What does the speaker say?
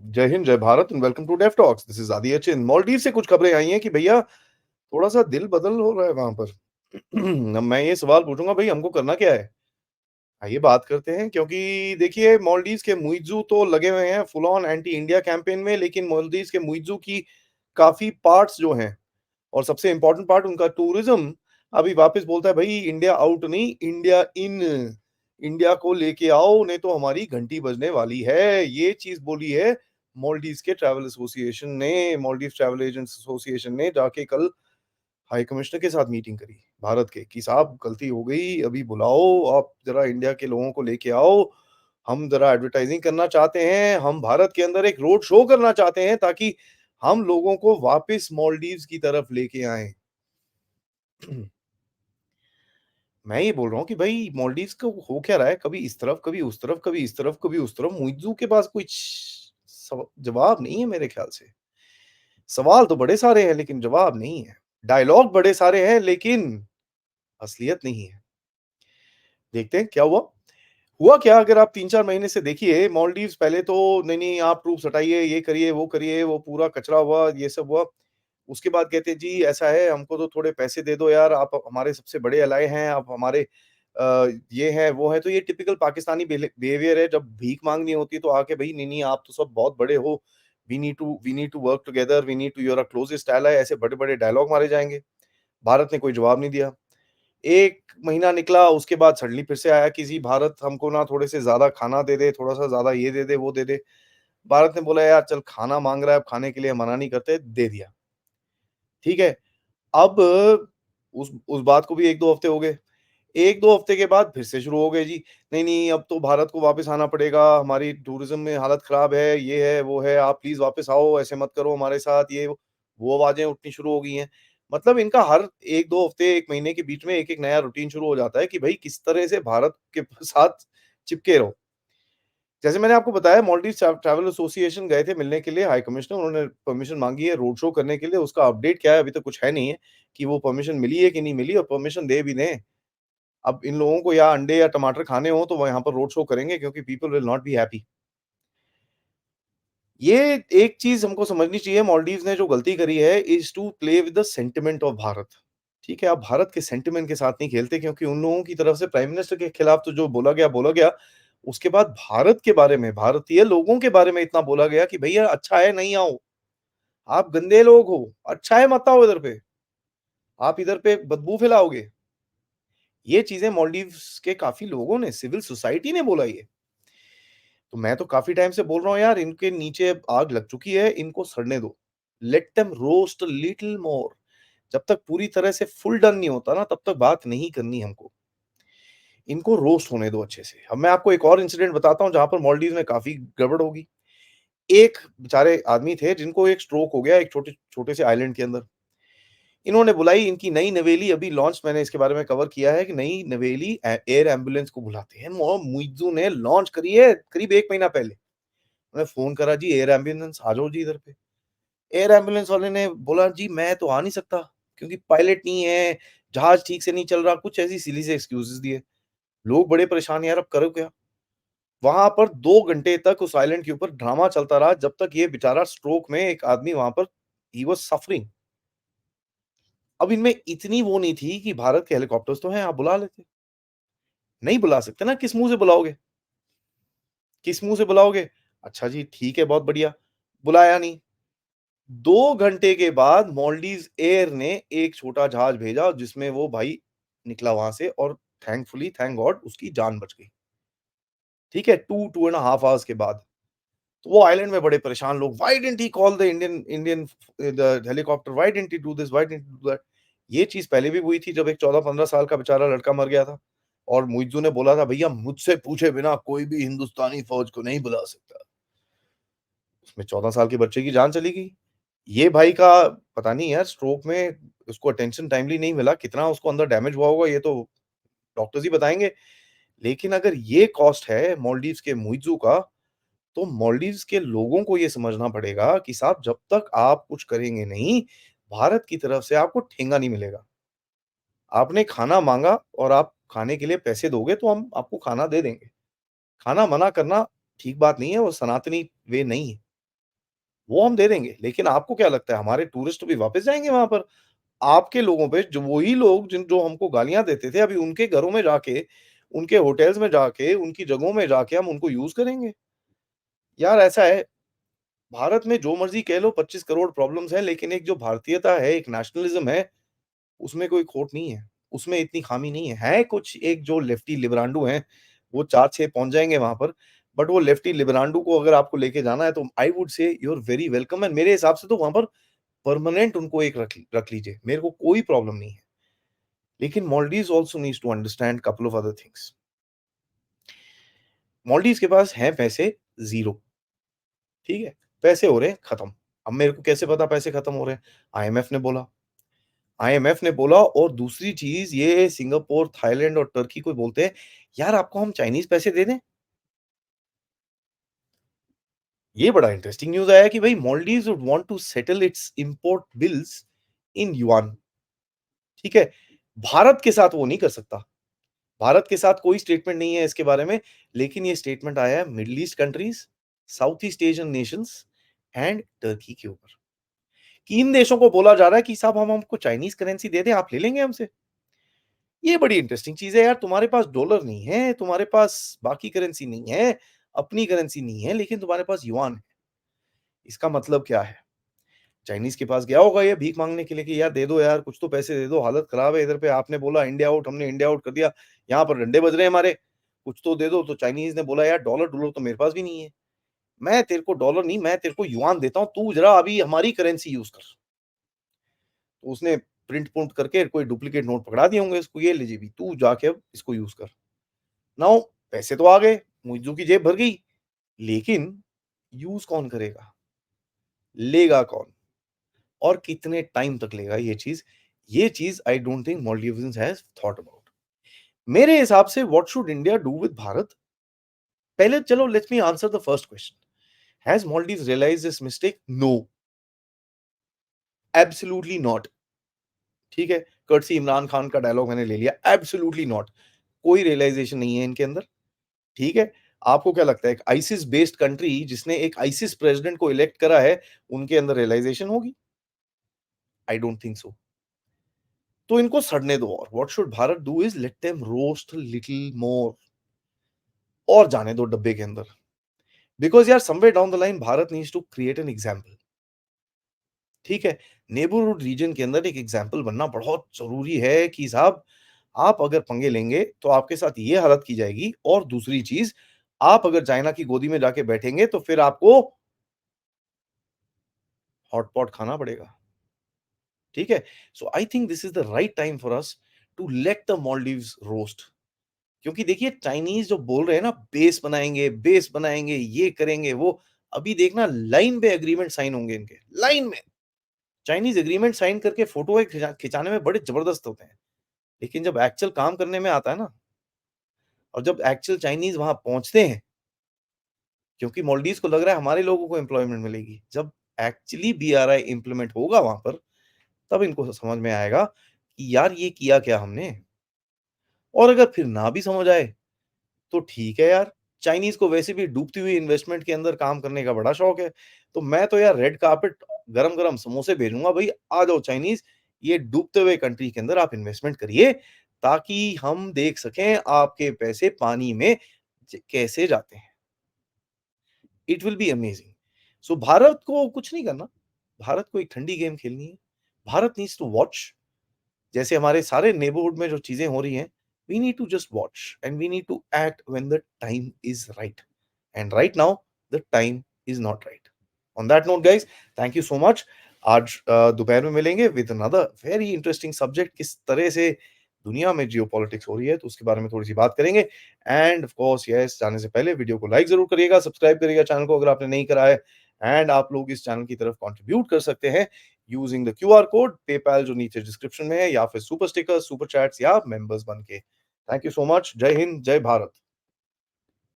जय हिंद, जय Bharat and welcome to Dave talks. This is Aadi Achin. Maldives से कुछ खबरें आई हैं कि भैया थोड़ा-सा दिल बदल हो रहा है वहाँ पर। अब मैं ये सवाल पूछूँगा भई हमको करना क्या है? आइए बात करते हैं क्योंकि देखिए मालदीव्स के मुइज़्ज़ू तो लगे हुए हैं full on anti India campaign में, लेकिन मालदीव्स के मुइज़्ज़ू की काफ़ी पार्ट्स जो हैं और सबसे इम्पोर्टेंट पार्ट उनका टूरिज़्म अभी वापस बोलता है भई इंडिया आउट नहीं, इंडिया इन। इंडिया को लेके आओ नहीं तो हमारी घंटी बजने वाली है। ये चीज़ बोली है मालदीव्स के ट्रैवल एसोसिएशन ने, मालदीव ट्रैवल एजेंट्स एसोसिएशन ने जाके कल हाई कमिश्नर के साथ मीटिंग करी भारत के कि साहब गलती हो गई, अभी बुलाओ, आप ज़रा इंडिया के लोगों को लेके आओ। हम ज़रा एडवर्टाइज़िंग करना चाहते हैं, हम भारत के अंदर एक रोड शो करना चाहते हैं ताकि हम लोगों को वापस मालदीव्स की तरफ लेके आएँ। मैं ये बोल रहा हूँ कि भाई मालदीव्स को हो क्या रहा है, कभी इस तरफ, कभी उस तरफ, कभी इस तरफ, कभी उस तरफ। मुइज़्ज़ू के पास कुछ जवाब नहीं है मेरे ख्याल से। सवाल तो बड़े सारे हैं लेकिन जवाब नहीं है। डायलॉग बड़े सारे हैं लेकिन असलियत नहीं है। देखते हैं क्या हुआ? हुआ क्या अगर आप 3-4 महीने से देखिए मालदीव्स पहले तो नहीं, आप ट्रूप्स हटाइए, ये करिए, वो पूरा कचरा हुआ, ये सब हुआ। उसके बाद कहते हैं जी ऐसा है हमको तो थोड़े पैसे दे दो यार, आप हमारे सबसे बड़े एलाय हैं, आप हमारे ये हैं, वो हैं। तो ये टिपिकल पाकिस्तानी बिहेवियर है, जब भीख माँगनी होती है तो आके भई नहीं, आप तो सब बहुत बड़े हो, we need to work together, we need to you are a closest ally, ऐसे बड़े-बड़े डायलॉग मारे जाएँगे। भारत ने कोई जवाब नहीं दिया। 1 महीना निकला उसके बाद सडनली फिर से आया कि जी भारत हमको ना थोड़े से ज़्यादा खाना दे दे, थोड़ा-सा ज़्यादा ये दे दे, वो दे दे। भारत ने बोला यार चल खाना माँग रहा है, अब खाने के लिए मना नहीं करते, दे दिया। ठीक है? अब उस बात को भी 1-2 हफ्ते हो गए। 1-2 हफ्ते के बाद फिर से शुरू हो गए जी, नहीं, अब तो भारत को वापस आना पड़ेगा, हमारी टूरिज़्म में हालत ख़राब है, ये है, वो है, आप प्लीज़ वापस आओ, ऐसे मत करो हमारे साथ, ये वो आवाज़ें उठनी शुरू हो गई हैं। मतलब इनका हर 1-2 हफ्ते, 1 महीने के बीच में एक-एक नया रूटीन शुरू हो जाता है कि भई किस तरह से भारत के साथ चिपके रहो। जैसे मैंने आपको बताया मालदीव ट्रैवल एसोसिएशन गए थे मिलने के लिए हाई कमिश्नर, उन्होंने परमिशन माँगी है रोड शो करने के लिए, उसका अपडेट क्या है अभी तक कुछ है नहीं है, कि वो परमिशन मिली है कि नहीं मिली, और परमिशन दे भी दें, अब इन लोगों को या अंडे या टमाटर खाने हो तो वो यहाँ पर रोड शो करेंगे क्योंकि people will not be happy. ये एक चीज़ हमको समझनी चाहिए, मालदीव्स ने जो गलती करी है is to play with the sentiment of Bharat. ठीक है, आप भारत के सेंटिमेंट के साथ नहीं खेलते क्योंकि उन लोगों की तरफ से प्राइम मिनिस्टर के खिलाफ तो जो बोला गया। उसके बाद भारत के बारे में, भारतीय लोगों के बारे में इतना बोला गया कि भैया अच्छा है नहीं आओ, आप गंदे लोग हो, अच्छा है मत आओ इधर पे, आप इधर पे बदबू फैलाओगे। ये चीज़ें मालदीव्स के काफ़ी लोगों ने, सिविल सोसाइटी ने बोला ये। तो मैं तो काफ़ी टाइम से बोल रहा हूँ यार इनके नीचे आग लग चुकी है, इनको सड़ने दो। Late them roast a little more. जब तक पूरी तरह से फुल डन नहीं होता ना, तब तक बात नहीं करनी हमको। इनको रोस्ट होने दो अच्छे से। अब मैं आपको एक और इंसिडेंट बताता हूँ जहाँ पर मालदीव में काफ़ी गड़बड़ होगी। एक बेचारे आदमी थे जिनको एक स्ट्रोक हो गया एक छोटे से आइलैंड के अंदर। इन्होंने बुलाई इनकी नई नवेली अभी लॉन्च, मैंने इसके बारे में कवर किया है कि नई नवेली एयर एम्बुलेंस को बुलाते हैं। मुइज़्ज़ू ने लॉन्च करी है करीब 1 महीना पहले। मैंने फ़ोन करा जी एयर एम्बुलेंस आ जाओ जी इधर पे। एयर एम्बुलेंस वाले ने बोला जी मैं तो आ नहीं सकता क्योंकि पायलट नहीं है, जहाज़ ठीक से नहीं चल रहा, कुछ ऐसी सिली से एक्सक्यूज़ेज़ दिए। लोग बड़े परेशान यार अब करो क्या? वहाँ पर 2 घंटे तक उस आइलैंड के ऊपर ड्रामा चलता रहा जब तक ये बेचारा स्ट्रोक में एक आदमी वहाँ पर ही वाज़ सफरिंग। अब इनमें इतनी वो नहीं थी कि भारत के हेलीकॉप्टर्स तो हैं, आप बुला लेते। नहीं बुला सकते ना, किस मुँह से बुलाओगे? किस मुँह से बुलाओगे? अच्छा जी, ठीक है, बहुत बढ़िया, बुलाया नहीं। 2 घंटे के बाद मालदीव्स एयर ने एक छोटा जहाज भेजा जिसमें वो भाई निकला वहाँ से और थैंकफुली थैंक गॉड उसकी जान बच गई। ठीक है? 2 एंड अ हाफ आवर्स के बाद। तो वो आइलैंड में बड़े परेशान लोग, why didn't he call the Indian Indian the helicopter, why didn't he do this, why didn't he do that. ये चीज़ पहले भी हुई थी जब एक 14-15 साल का बेचारा लड़का मर गया था और मुइज़्ज़ू ने बोला था भैया मुझसे पूछे बिना कोई भी हिंदुस्तानी फौज को नहीं बुला सकता। उसमें 14 साल के बच्चे की जान चली गई। ये भाई का पता नहीं यार स्ट्रोक में उसको अटेंशन टाइमली नहीं मिला, कितना उसको अंदर डैमेज हुआ होगा ये तो डॉक्टर्स ही बताएँगे। लेकिन अगर ये कॉस्ट है मालदीव्स के मुइज़्ज़ू का, तो मालदीव्स के लोगों को ये समझना पड़ेगा कि साहब जब तक आप कुछ करेंगे नहीं, भारत की तरफ से आपको ठेंगा नहीं मिलेगा। आपने खाना माँगा और आप खाने के लिए पैसे दोगे तो हम आपको खाना दे देंगे। खाना मना करना ठीक बात नहीं है, वो सनातनी वे नहीं है। वो हम दे देंगे। लेकिन आपको क्या लगता है हमारे टूरिस्ट भी वापस जाएँगे वहाँ पर? आपके लोगों पे जो वही लोग जो हमको गालियाँ देते थे, अभी उनके घरों में जाके, उनके होटल्स में जाके, उनकी जगहों में जाके हम उनको यूज़ करेंगे। यार ऐसा है, भारत में जो मर्ज़ी कह लो 25 करोड़ प्रॉब्लम्स हैं, लेकिन एक जो भारतीयता है, एक नेशनलिज़्म है, उसमें कोई खोट नहीं है। उसमें इतनी खामी नहीं है। है कुछ एक जो लेफ्टी लिबरांडू हैं, वो 4-6 पहुँच जाएँगे वहाँ पर, बट वो लेफ्टी लिबरांडू को अगर आपको लेके जाना है तो I would say you are very welcome and मेरे हिसाब से तो वहाँ पर परमानेंट उनको एक रख लीजिए। मेरे को कोई प्रॉब्लम नहीं है। लेकिन Maldives also needs to understand couple of other things. Maldives के पास हैं पैसे ज़ीरो, ठीक है? पैसे हो रहे हैं खत्म। अब मेरे को कैसे पता पैसे खत्म हो रहे हैं? आईएमएफ ने बोला। आईएमएफ ने बोला और दूसरी चीज़ ये सिंगापुर, थाईलैंड और टर्की को बोलते हैं, यार आपको हम चाइनीज़ पैसे दे दें? ये बड़ा इंटरेस्टिंग न्यूज़ आया कि भई Maldives would want to settle its import bills in yuan, ठीक है? भारत के साथ वो नहीं कर सकता। भारत के साथ कोई स्टेटमेंट नहीं है इसके बारे में, लेकिन ये स्टेटमेंट आया है middle east countries, south east Asian Nations and Turkey के ऊपर, कि इन देशों को बोला जा रहा है कि साहब हम आपको चाइनीज़ करेंसी दे दें, आप ले लेंगे हमसे? ये बड़ी इंटरेस्टिंग चीज़ है यार, तुम्हारे पास डॉलर नहीं है, तुम्हारे पास बाकी करेंसी नहीं है, अपनी करेंसी नहीं है, लेकिन तुम्हारे पास युआन है। इसका मतलब क्या है? चाइनीज़ के पास गया होगा ये भीख माँगने के लिए कि यार दे दो यार, कुछ तो पैसे दे दो, हालत खराब है इधर पे आपने बोला इंडिया आउट, हमने इंडिया आउट कर दिया, यहाँ पर डंडे बज रहे हैं हमारे, कुछ तो दे दो। तो चाइनीज़ ने बोला यार डॉलर-डॉलर तो मेरे पास भी नहीं है। मैं तेरे को डॉलर नहीं, मैं तेरे को युआन देता हूँ, तू ज़रा अभी हमारी करेंसी यूज़ कर। तो उसने प्रिंट-पुंट करके कोई डुप्लीकेट नोट पकड़ा दिए होंगे इसको, ये ले जी, तू जाके अब इसको यूज़ कर। नाउ पैसे तो आ गए, मुइज़्ज़ू की जेब भर गई, लेकिन यूज़ कौन करेगा? लेगा कौन? और कितने टाइम तक लेगा ये चीज़ I don't think Maldives has thought about. मेरे हिसाब से what should India do with Bharat? पहले चलो let me answer the first question. Has Maldives realised this mistake? No, absolutely not. ठीक है? कर्टसी इमरान खान का डायलॉग मैंने ले लिया, एब्सोल्यूटली नॉट। कोई रियलाइजेशन नहीं है इनके अंदर, ठीक है? आपको क्या लगता है एक आईसिस बेस्ड कंट्री जिसने एक आईसिस प्रेसिडेंट को इलेक्ट करा है, उनके अंदर रियलाइजेशन होगी? I don't think so. तो इनको सड़ने दो और what should Bharat do is let them roast little more और जाने दो डब्बे के अंदर। बिकॉज़ यार somewhere down the line Bharat needs to create an example, ठीक है? नेबरहुड रीजन के अंदर एक एग्जाम्पल बनना बहुत ज़रूरी है कि साहब आप अगर पंगे लेंगे तो आपके साथ ये हालत की जाएगी और दूसरी चीज़ आप अगर चाइना की गोदी में जाके बैठेंगे तो फिर आपको हॉट पॉट खाना पड़ेगा, ठीक है? So I think this is the right time for us to let the Maldives roast. क्योंकि देखिए चाइनीज़ जो बोल रहे हैं ना बेस बनाएँगे, ये करेंगे, वो अभी देखना लाइन पे एग्रीमेंट साइन होंगे इनके, लाइन में। चाइनीज़ एग्रीमेंट साइन करके फोटो खिंचाने में बड़े ज़बरदस्त होते हैं। लेकिन जब एक्चुअल काम करने में आता है ना और जब एक्चुअल चाइनीज़ वहाँ पहुँचते हैं, क्योंकि मालदीव्स को लग रहा है हमारे लोगों को एम्प्लॉयमेंट मिलेगी। जब एक्चुअली बीआरआई इम्प्लीमेंट होगा वहाँ पर, तब इनको समझ में आएगा कि यार ये किया क्या हमने? और अगर फिर ना भी समझ आए तो ठीक है यार, चाइनीज़ को वैसे भी डूबती हुई इन्वेस्टमेंट के अंदर काम करने का बड़ा शौक है। तो मैं तो यार रेड कार्पेट गरम-गरम समोसे भेजूँगा भई आ जाओ चाइनीज़, ये डूबते हुए कंट्री के अंदर आप इन्वेस्टमेंट करिए, ताकि हम देख सकें आपके पैसे पानी में कैसे जाते हैं। It will be amazing. So Bharat को कुछ नहीं करना, भारत को एक ठंडी गेम खेलनी है। भारत नीड्स टू वॉच जैसे हमारे सारे नेबरहुड में जो चीज़ें हो रही हैं, we need to just watch and we need to act when the time is right and right now the time is not right. On that note guys, thank you so much. आज दोपहर में मिलेंगे with another very interesting subject. किस तरह से दुनिया में geopolitics हो रही है, तो उसके बारे में थोड़ी-सी बात करेंगे एंड ऑफ कोर्स यस, जाने से पहले वीडियो को लाइक ज़रूर करिएगा, सब्सक्राइब करिएगा चैनल को अगर आपने नहीं करा है एंड आप लोग इस चैनल की तरफ कंट्रीब्यूट कर सकते हैं using the QR code PayPal जो नीचे डिस्क्रिप्शन में है या फिर सुपर स्टिकर्स, सुपर चैट्स या मेंबर्स बन के। Thank you so much. जय हिंद, जय भारत।